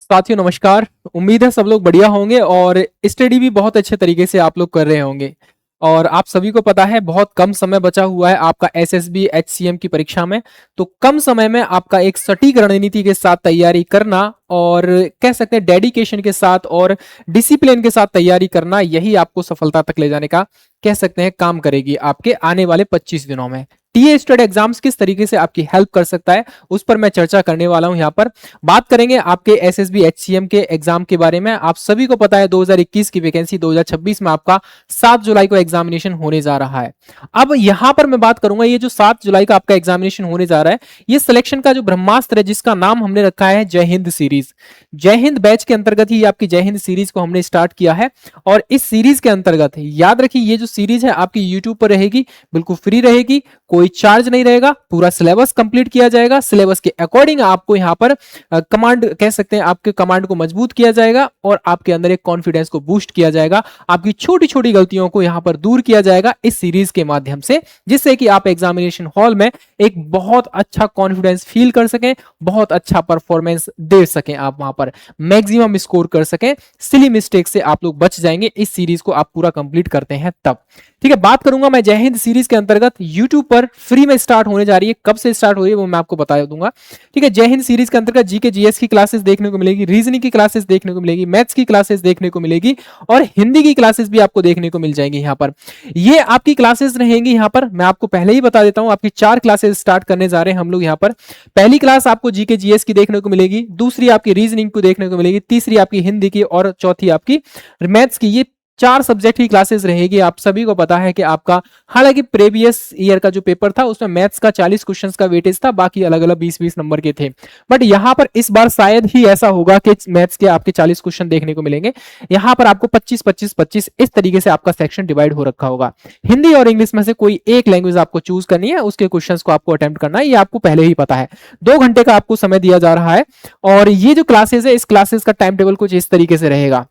साथियों नमस्कार। उम्मीद है सब लोग बढ़िया होंगे और स्टडी भी बहुत अच्छे तरीके से आप लोग कर रहे होंगे। और आप सभी को पता है बहुत कम समय बचा हुआ है आपका एसएसबी एचसीएम की परीक्षा में। तो कम समय में आपका एक सटीक रणनीति के साथ तैयारी करना और कह सकते हैं डेडिकेशन के साथ और डिसिप्लिन के साथ तैयारी करना, यही आपको सफलता तक ले जाने का कह सकते हैं काम करेगी आपके आने वाले 25 दिनों में। टीए स्टड एग्जाम्स किस तरीके से आपकी हेल्प कर सकता है उस पर मैं चर्चा करने वाला हूं। यहाँ पर बात करेंगे आपके एसएसबी एचसीएम के एग्जाम के बारे में। आप सभी को पता है 2021 की वैकेंसी 2026 में आपका 7 जुलाई को एग्जामिनेशन होने जा रहा है। अब यहां पर मैं बात करूंगा ये जो 7 जुलाई का आपका एग्जामिनेशन होने जा रहा है, ये सिलेक्शन का जो ब्रह्मास्त्र है जिसका नाम हमने रखा है जय हिंद सीरीज। जय हिंद बैच के अंतर्गत ही आपकी जय हिंद सीरीज को हमने स्टार्ट किया है। और इस सीरीज के अंतर्गत याद रखिए ये जो सीरीज है आपकी यूट्यूब पर रहेगी, बिल्कुल फ्री रहेगी, कोई चार्ज नहीं रहेगा। पूरा सिलेबस कंप्लीट किया जाएगा, सिलेबस के अकॉर्डिंग आपको यहाँ पर कमांड कह सकते हैं, आपके कमांड को मजबूत किया जाएगा और आपके अंदर एक कॉन्फिडेंस को बूस्ट किया जाएगा। आपकी छोटी छोटी गलतियों को यहाँ पर दूर किया जाएगा इस सीरीज के माध्यम से, जिससे कि आप एग्जामिनेशन हॉल में एक बहुत अच्छा कॉन्फिडेंस फील कर सकें, बहुत अच्छा परफॉर्मेंस दे सकें, आप वहां पर मैक्सिमम स्कोर कर सकें, सिली मिस्टेक से आप लोग बच जाएंगे इस सीरीज को आप पूरा कंप्लीट करते हैं तब। ठीक है, बात करूंगा मैं जय हिंद सीरीज के अंतर्गत यूट्यूब पर फ्री में स्टार्ट होने जा रही है। कब से स्टार्ट हो रही है वो मैं आपको बता दूंगा। ठीक है, जय हिंद सीरीज के अंतर्गत जीके जीएस की क्लासेस देखने को मिलेगी, रीजनिंग की क्लासेस देखने को मिलेगी, मैथ्स की क्लासेस देखने को मिलेगी और हिंदी की क्लासेस भी आपको देखने को मिल जाएंगी। यहाँ पर ये आपकी क्लासेस रहेंगी। यहाँ पर मैं आपको पहले ही बता देता हूँ, आपकी 4 क्लासेस स्टार्ट करने जा रहे हैं हम लोग। यहाँ पर पहली क्लास आपको जीके जीएस की देखने को मिलेगी, दूसरी आपकी रीजनिंग को देखने को मिलेगी, तीसरी आपकी हिंदी की और चौथी आपकी मैथ्स की। ये 4 सब्जेक्ट की क्लासेस रहेगी। आप सभी को पता है कि आपका हालांकि प्रीवियस ईयर का जो पेपर था उसमें मैथ्स का 40 क्वेश्चंस का वेटेज था, बाकी अलग अलग 20-20 नंबर के थे। बट यहां पर इस बार शायद ही ऐसा होगा कि मैथ्स के आपके 40 क्वेश्चन देखने को मिलेंगे। यहां पर आपको 25-25-25 इस तरीके से आपका सेक्शन डिवाइड हो रखा होगा। हिंदी और इंग्लिश में से कोई एक लैंग्वेज आपको चूज करनी है, उसके क्वेश्चन को आपको अटेम्प्ट करना है, ये आपको पहले ही पता है। 2 घंटे का आपको समय दिया जा रहा है और ये जो क्लासेस है इस क्लासेस का टाइम टेबल कुछ इस तरीके से रहेगा।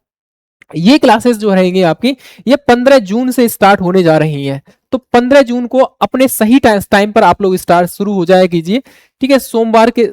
ये क्लासेस जो रहेंगी आपकी, ये 15 जून से स्टार्ट होने जा रही हैं। तो 15 जून को अपने सही टाइम पर आप लोग स्टार्ट शुरू हो जाया कीजिए। ठीक है, सोमवार के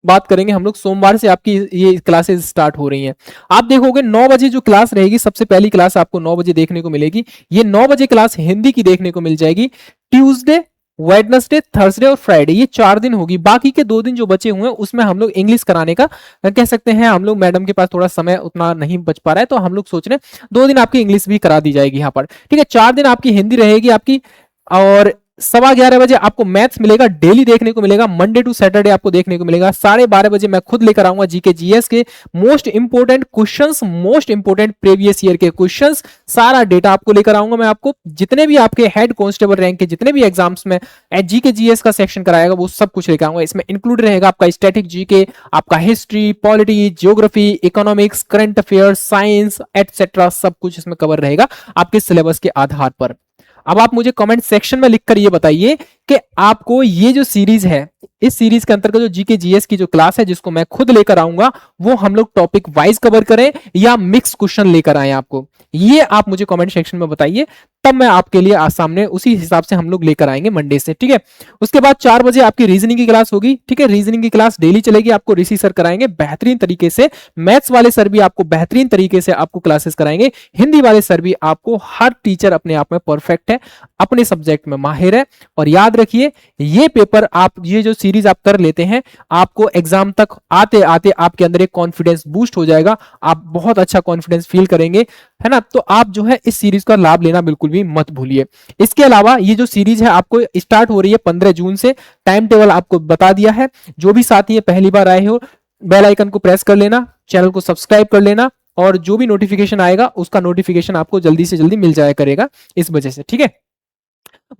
बात करेंगे हम लोग, सोमवार से आपकी ये क्लासेस स्टार्ट हो रही हैं। आप देखोगे 9 बजे जो क्लास रहेगी, सबसे पहली क्लास आपको 9 बजे देखने को मिलेगी। ये 9 बजे क्लास हिंदी की देखने को मिल जाएगी। ट्यूसडे, वेडनेसडे, थर्सडे और फ्राइडे, ये 4 दिन होगी। बाकी के 2 दिन जो बचे हुए हैं उसमें हम लोग इंग्लिश कराने का कह सकते हैं, हम लोग मैडम के पास थोड़ा समय उतना नहीं बच पा रहा है, तो हम लोग सोच रहे हैं 2 दिन आपकी इंग्लिश भी करा दी जाएगी यहाँ पर। ठीक है, 4 दिन आपकी हिंदी रहेगी आपकी और 11:15 बजे आपको मैथ्स मिलेगा, डेली देखने को मिलेगा। मंडे टू सैटरडे आपको देखने को मिलेगा। 12:30 बजे मैं खुद लेकर आऊंगा जीके जीएस के most important questions, most important previous year के क्वेश्चंस, सारा डेटा आपको लेकर आऊंगा मैं। आपको जितने भी आपके हेड कांस्टेबल रैंक के जितने भी एग्जाम्स में जीके जीएस का सेक्शन कराएगा वो सब कुछ लेकर आऊंगा। इसमें इंक्लूड रहेगा आपका स्टैटिक जीके, आपका history, polity, geography, economics, current affairs, science etcetera, सब कुछ इसमें कवर रहेगा आपके सिलेबस के आधार पर। अब आप मुझे कमेंट सेक्शन में लिखकर ये बताइए कि आपको ये जो सीरीज है, इस सीरीज के अंतर्गत जो जीके जीएस की जो क्लास है जिसको मैं खुद लेकर आऊंगा, वो हम लोग टॉपिक वाइज कवर करें या मिक्स क्वेश्चन लेकर आए आपको, ये आप मुझे कमेंट सेक्शन में बताइए। तब मैं आपके लिए आज सामने उसी हिसाब से हम लोग लेकर आएंगे मंडे से। ठीक है, उसके बाद 4 बजे आपकी रीजनिंग की क्लास होगी। ठीक है, रीजनिंग की क्लास डेली चलेगी, आपको ऋषि सर कराएंगे बेहतरीन तरीके से। मैथ्स वाले सर भी आपको बेहतरीन तरीके से आपको क्लासेस कराएंगे। हिंदी वाले सर भी आपको, हर टीचर अपने आप में परफेक्ट है, अपने सब्जेक्ट में माहिर है। और याद रखिए ये पेपर आप, ये जो सीरीज आप कर लेते हैं, आपको एग्जाम तक आते आते आपके अंदर एक कॉन्फिडेंस बूस्ट हो जाएगा। आप बहुत अच्छा कॉन्फिडेंस फील करेंगे, है ना। तो आप जो है इस सीरीज का लाभ लेना बिल्कुल भी मत भूलिए। इसके अलावा ये जो सीरीज है आपको स्टार्ट हो रही है 15 जून से। टाइम टेबल आपको बता दिया है। जो भी साथी है पहली बार आए हो, बेल आइकन को प्रेस कर लेना, चैनल को सब्सक्राइब कर लेना और जो भी नोटिफिकेशन आएगा उसका नोटिफिकेशन आपको जल्दी से जल्दी मिल जाया करेगा इस वजह से। ठीक है,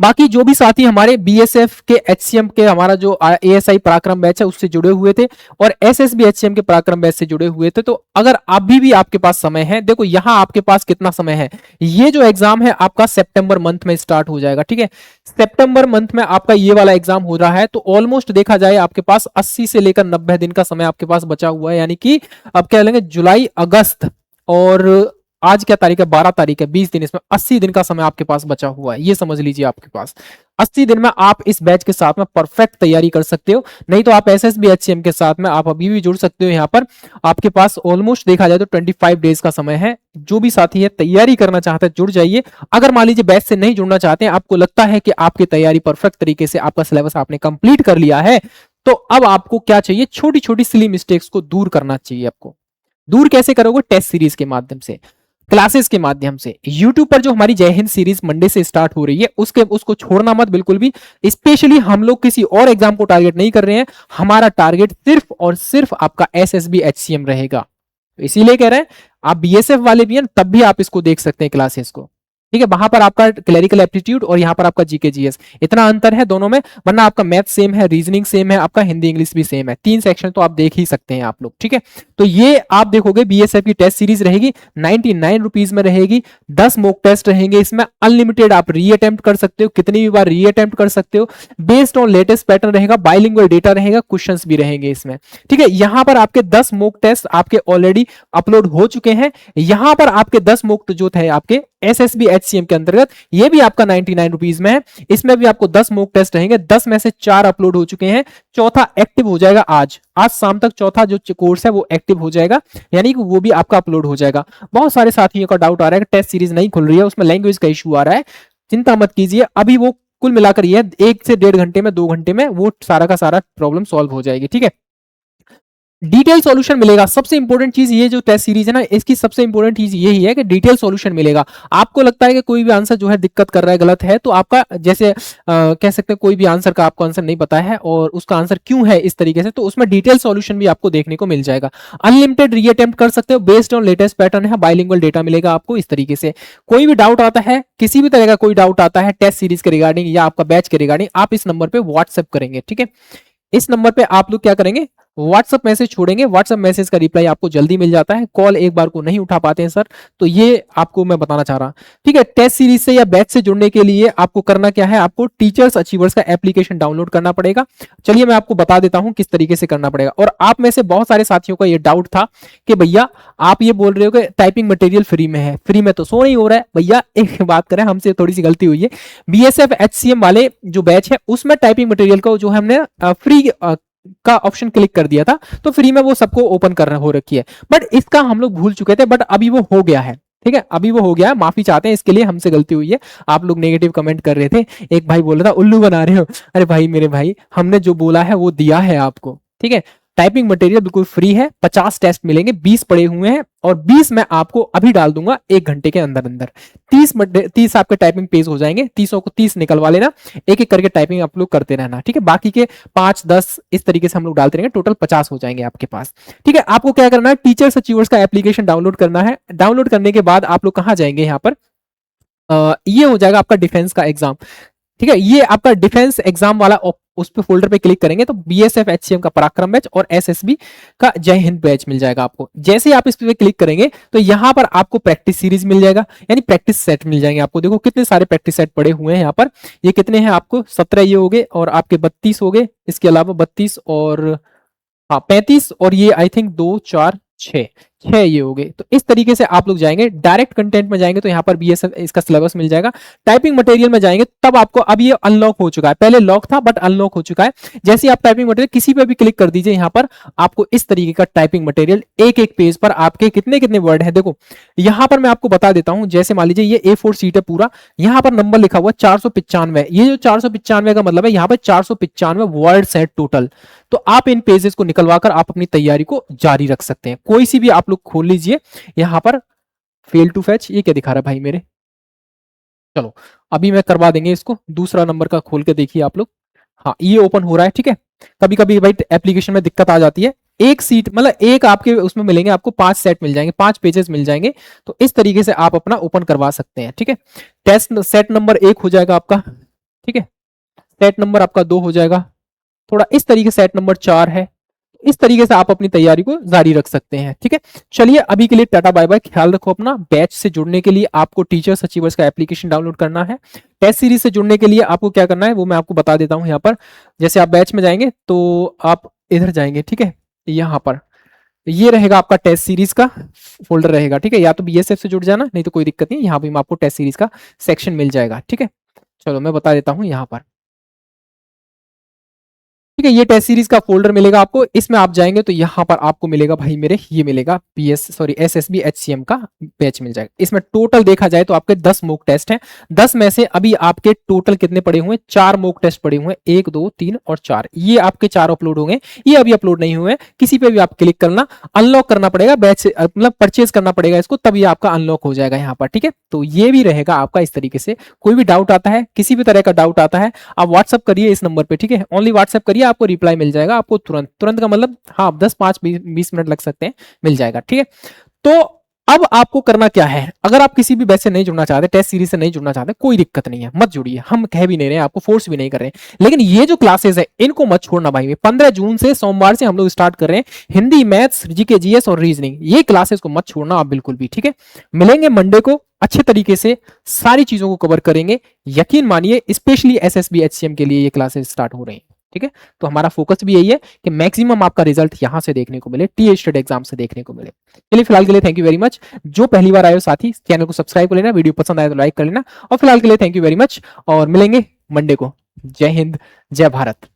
बाकी जो भी साथी हमारे बीएसएफ के एचसीएम के, हमारा जो एएसआई पराक्रम बैच है उससे जुड़े हुए थे और एसएसबी एचसीएम के पराक्रम बैच से जुड़े हुए थे, तो अगर अभी भी आपके पास समय है, देखो यहां आपके पास कितना समय है, ये जो एग्जाम है आपका सितंबर मंथ में स्टार्ट हो जाएगा। ठीक है, सितंबर मंथ में आपका ये वाला एग्जाम हो रहा है, तो ऑलमोस्ट देखा जाए आपके पास 80 से लेकर 90 दिन का समय आपके पास बचा हुआ है। यानी कि अब क्या लेंगे, जुलाई, अगस्त और आज क्या तारीख है, 12 तारीख है, 20 दिन, इसमें 80 दिन का समय आपके पास बचा हुआ है, ये समझ लीजिए आपके पास 80 दिन में आप इस बैच के साथ में परफेक्ट तैयारी कर सकते हो। नहीं तो आप एसएसबी एचसीएम के साथ में आप अभी भी जुड़ सकते हो। यहाँ पर आपके पास ऑलमोस्ट देखा जाए तो 25 डेज का समय है। जो भी साथी है तैयारी करना चाहते हैं जुड़ जाइए। अगर मान लीजिए बैच से नहीं जुड़ना चाहते हैं, आपको लगता है कि आपकी तैयारी परफेक्ट तरीके से आपका सिलेबस आपने कंप्लीट कर लिया है, तो अब आपको क्या चाहिए, छोटी छोटी सिली मिस्टेक्स को दूर करना चाहिए। आपको दूर कैसे करोगे, टेस्ट सीरीज के माध्यम से, क्लासेस के माध्यम से। YouTube पर जो हमारी जय हिंद सीरीज मंडे से स्टार्ट हो रही है उसको छोड़ना मत बिल्कुल भी। स्पेशली हम लोग किसी और एग्जाम को टारगेट नहीं कर रहे हैं, हमारा टारगेट सिर्फ और सिर्फ आपका एसएसबी एचसीएम रहेगा। तो इसीलिए कह रहे हैं आप बीएसएफ वाले भी हैं तब भी आप इसको देख सकते हैं क्लासेस को, ठीक है। वहां पर आपका क्लरिकल एप्टीट्यूड और यहाँ पर आपका जीके जीएस, इतना अंतर है दोनों में, वरना आपका मैथ सेम है, रीजनिंग सेम है, आपका हिंदी इंग्लिश भी सेम है। 3 सेक्शन तो आप देख ही सकते हैं आप लोग, ठीक है। तो ये आप देखोगे बीएसएफ की टेस्ट सीरीज रहेगी, 99 रुपीज में रहेगी। 10 मॉक टेस्ट रहेंगे इसमें, अनलिमिटेड आप री अटेम्प्ट कर सकते हो, कितनी भी बार री अटेम्प्ट कर सकते हो। बेस्ड ऑन लेटेस्ट पैटर्न रहेगा, बाइलिंगुअल डेटा रहेगा, क्वेश्चंस भी रहेंगे इसमें, ठीक है। यहाँ पर आपके 10 मॉक टेस्ट आपके ऑलरेडी अपलोड हो चुके हैं। यहाँ पर आपके 10 मॉक जो थे आपके एसएसबी एचसीएम के अंतर्गत, ये भी आपका 99 रुपीज में है। इसमें भी आपको 10 मॉक टेस्ट रहेंगे, 10 में से 4 अपलोड हो चुके हैं, चौथा एक्टिव हो जाएगा आज शाम तक। चौथा जो कोर्स है वो एक्टिव हो जाएगा, यानी कि वो भी आपका अपलोड हो जाएगा। बहुत सारे साथियों का डाउट आ रहा है कि टेस्ट सीरीज नहीं खुल रही है, उसमें लैंग्वेज का इशू आ रहा है। चिंता मत कीजिए, अभी वो कुल मिलाकर ये 1 से 1.5 घंटे में, 2 घंटे में वो सारा का सारा प्रॉब्लम सॉल्व हो जाएगी, ठीक है। डिटेल सॉल्यूशन मिलेगा। सबसे इंपॉर्टेंट चीज ये जो टेस्ट सीरीज है ना, इसकी सबसे इंपॉर्टेंट चीज यही है कि डिटेल सॉल्यूशन मिलेगा। आपको लगता है कि कोई भी आंसर जो है दिक्कत कर रहा है, गलत है, तो आपका जैसे कह सकते हैं कोई भी आंसर का आपको आंसर नहीं पता है और उसका आंसर क्यों है इस तरीके से, तो उसमें डिटेल सॉल्यूशन भी आपको देखने को मिल जाएगा। अनलिमिटेड री अटेम्प्ट कर सकते हो, बेस्ड ऑन लेटेस्ट पैटर्न है, बाइलिंगुअल डेटा मिलेगा आपको इस तरीके से। कोई भी डाउट आता है, किसी भी तरह का कोई डाउट आता है टेस्ट सीरीज के रिगार्डिंग या आपका बैच के रिगार्डिंग, आप इस नंबर पे व्हाट्सएप करेंगे, ठीक है। इस नंबर पे आप लोग क्या करेंगे, व्हाट्सएप मैसेज छोड़ेंगे, व्हाट्सएप मैसेज का रिप्लाई आपको जल्दी मिल जाता है। कॉल एक बार को नहीं उठा पाते हैं सर, तो ये आपको मैं बताना चाह रहा हूं, ठीक है। टेस्ट सीरीज से या बैच से जुड़ने के लिए आपको करना क्या है, आपको टीचर्स अचीवर्स का एप्लीकेशन डाउनलोड करना पड़ेगा। चलिए मैं आपको बता देता हूं किस तरीके से करना पड़ेगा। और आप में से बहुत सारे साथियों का ये डाउट था कि भैया आप ये बोल रहे हो कि टाइपिंग मटेरियल फ्री में है, फ्री में तो शो नहीं हो रहा है। भैया एक बात करें, हमसे थोड़ी सी गलती हुई है। बीएसएफ एचसीएम वाले जो बैच है उसमें टाइपिंग मटेरियल को जो हमने फ्री का ऑप्शन क्लिक कर दिया था, तो फ्री में वो सबको ओपन कर हो रखी है। बट इसका हम लोग भूल चुके थे, बट अभी वो हो गया है, ठीक है। अभी वो हो गया है, माफी चाहते हैं इसके लिए, हमसे गलती हुई है। आप लोग नेगेटिव कमेंट कर रहे थे, एक भाई बोल रहा था उल्लू बना रहे हो। अरे भाई मेरे भाई, हमने जो बोला है वो दिया है आपको, ठीक है। टाइपिंग मटेरियल बिल्कुल फ्री है, 50 टेस्ट मिलेंगे, 20 पड़े हुए हैं और 20 मैं आपको अभी डाल दूंगा 1 घंटे के अंदर अंदर। 30 आपके टाइपिंग पेज हो जाएंगे, 30 को 30 निकलवा लेना, एक एक करके टाइपिंग आप लोग करते रहना, ठीक है। बाकी के 5-10 इस तरीके से हम लोग डालते रहेंगे, टोटल 50 हो जाएंगे आपके पास, ठीक है। आपको क्या करना है, टीचर्स अचीवर्स का एप्लीकेशन डाउनलोड करना है। डाउनलोड करने के बाद आप लोग कहां जाएंगे, यहाँ पर ये हो जाएगा आपका डिफेंस का एग्जाम, ठीक है। ये आपका डिफेंस एग्जाम वाला उस पे फोल्डर पे क्लिक करेंगे तो बीएसएफ एचसीएम का पराक्रम बैच और एसएसबी का जय हिंद बैच मिल जाएगा आपको। जैसे ही आप इस पे क्लिक करेंगे तो यहाँ पर आपको प्रैक्टिस सीरीज मिल जाएगा, यानी प्रैक्टिस सेट मिल जाएंगे आपको। देखो कितने सारे प्रैक्टिस सेट पड़े हुए हैं यहाँ पर, ये कितने हैं आपको, 17 ये हो गए और आपके 32 हो गए, इसके अलावा 32 और हाँ 35 और ये आई थिंक 2 4 6 ये हो गए। तो इस तरीके से आप लोग जाएंगे, डायरेक्ट कंटेंट में जाएंगे तो यहाँ पर बीएसएफ इसका सिलेबस मिल जाएगा। टाइपिंग मटेरियल में जाएंगे तब आपको, अब ये अनलॉक हो चुका है, पहले लॉक था बट अनलॉक हो चुका है। जैसे आप टाइपिंग मटेरियल किसी पे भी क्लिक कर दीजिए, यहाँ पर आपको इस तरीके का टाइपिंग मटेरियल एक एक पेज पर आपके कितने कितने वर्ड है। देखो यहाँ पर मैं आपको बता देता हूँ, जैसे मान लीजिए ये A4 सीट है पूरा, यहाँ पर नंबर लिखा हुआ 495। ये जो 495 का मतलब है यहाँ पर 495 वर्ड्स है टोटल। तो आप इन पेजेस को निकलवाकर आप अपनी तैयारी को जारी रख सकते हैं। कोई सी भी आप लोग खोल लीजिए, यहां पर फेल टू फैच, ये क्या दिखा रहा है भाई मेरे, चलो अभी मैं करवा देंगे इसको, दूसरा नंबर का खोल के देखिए आप लोग। हाँ ये ओपन हो रहा है, ठीक है। कभी कभी भाई एप्लीकेशन में दिक्कत आ जाती है, एक सीट मतलब एक आपके उसमें मिलेंगे, आपको 5 सेट मिल जाएंगे, 5 पेजेस मिल जाएंगे। तो इस तरीके से आप अपना ओपन करवा सकते हैं, ठीक है। टेस्ट सेट नंबर 1 हो जाएगा आपका, ठीक है। सेट नंबर आपका 2 हो जाएगा, थोड़ा इस तरीके से सेट नंबर 4 है। इस तरीके से आप अपनी तैयारी को जारी रख सकते हैं, ठीक है। चलिए अभी के लिए टाटा बाय बाय, ख्याल रखो अपना। बैच से जुड़ने के लिए आपको टीचर्स अचीवर्स का एप्लीकेशन डाउनलोड करना है। टेस्ट सीरीज से जुड़ने के लिए आपको क्या करना है वो मैं आपको बता देता हूं। यहाँ पर जैसे आप बैच में जाएंगे तो आप इधर जाएंगे, ठीक है। यहाँ पर ये रहेगा आपका टेस्ट सीरीज का फोल्डर रहेगा, ठीक है। या तो बीएसएफ से जुड़ जाना, नहीं तो कोई दिक्कत नहीं, यहाँ भी आपको टेस्ट सीरीज का सेक्शन मिल जाएगा, ठीक है। चलो मैं बता देता हूँ यहाँ पर, ठीक है। ये टेस्ट सीरीज का फोल्डर मिलेगा आपको, इसमें आप जाएंगे तो यहाँ पर आपको मिलेगा भाई मेरे, ये मिलेगा एसएसबी एचसीएम का बैच मिल जाएगा। इसमें टोटल देखा जाए तो आपके 10 मॉक टेस्ट हैं। 10 में से अभी आपके टोटल कितने पड़े हुए हैं, 4 मॉक टेस्ट पड़े हुए हैं, 1 2 3 और 4। ये आपके 4 अपलोड होंगे, ये अभी अपलोड नहीं हुए हैं। किसी पे भी आप क्लिक करना, अनलॉक करना पड़ेगा बैच से, मतलब परचेज करना पड़ेगा इसको, तभी आपका अनलॉक हो जाएगा यहाँ पर, ठीक है। तो ये भी रहेगा आपका इस तरीके से। कोई भी डाउट आता है, किसी भी तरह का डाउट आता है, आप व्हाट्सअप करिए इस नंबर पे, ठीक है। ओनली व्हाट्सअप करिए, आपको रिप्लाई मिल जाएगा, आपको तुरंत, तुरंत का मतलब हाँ 10 5 20 मिनट लग सकते हैं, मिल जाएगा, ठीक है। तो अब आपको करना क्या है, अगर आप किसी भी बैच से नहीं जुड़ना चाहते, टेस्ट सीरीज से नहीं जुड़ना चाहते, कोई दिक्कत नहीं है, मत जुड़िए, हम कह भी नहीं रहे, आपको फोर्स भी नहीं कर रहे हैं। लेकिन ये जो क्लासेस है इनको मत छोड़ना भाई। 15 जून से सोमवार से हम लोग स्टार्ट कर रहे हैं हिंदी, मैथ्स, जीके, जीएस और रीजनिंग। ये क्लासेस को मत छोड़ना आप बिल्कुल भी, ठीक है। मिलेंगे मंडे को, अच्छे तरीके से सारी चीजों को कवर करेंगे। यकीन मानिए, स्पेशली एसएसबी एचसीएम के लिए ये क्लासेस स्टार्ट हो रही हैं, ठीक है। तो हमारा फोकस भी यही है कि मैक्सिमम आपका रिजल्ट यहां से देखने को मिले, टी स्टेट एग्जाम से देखने को मिले। चलिए फिलहाल के लिए थैंक यू वेरी मच। जो पहली बार आए हो साथी, चैनल को सब्सक्राइब कर लेना, वीडियो पसंद आए तो लाइक कर लेना, और फिलहाल के लिए थैंक यू वेरी मच, और मिलेंगे मंडे को। जय हिंद, जय भारत।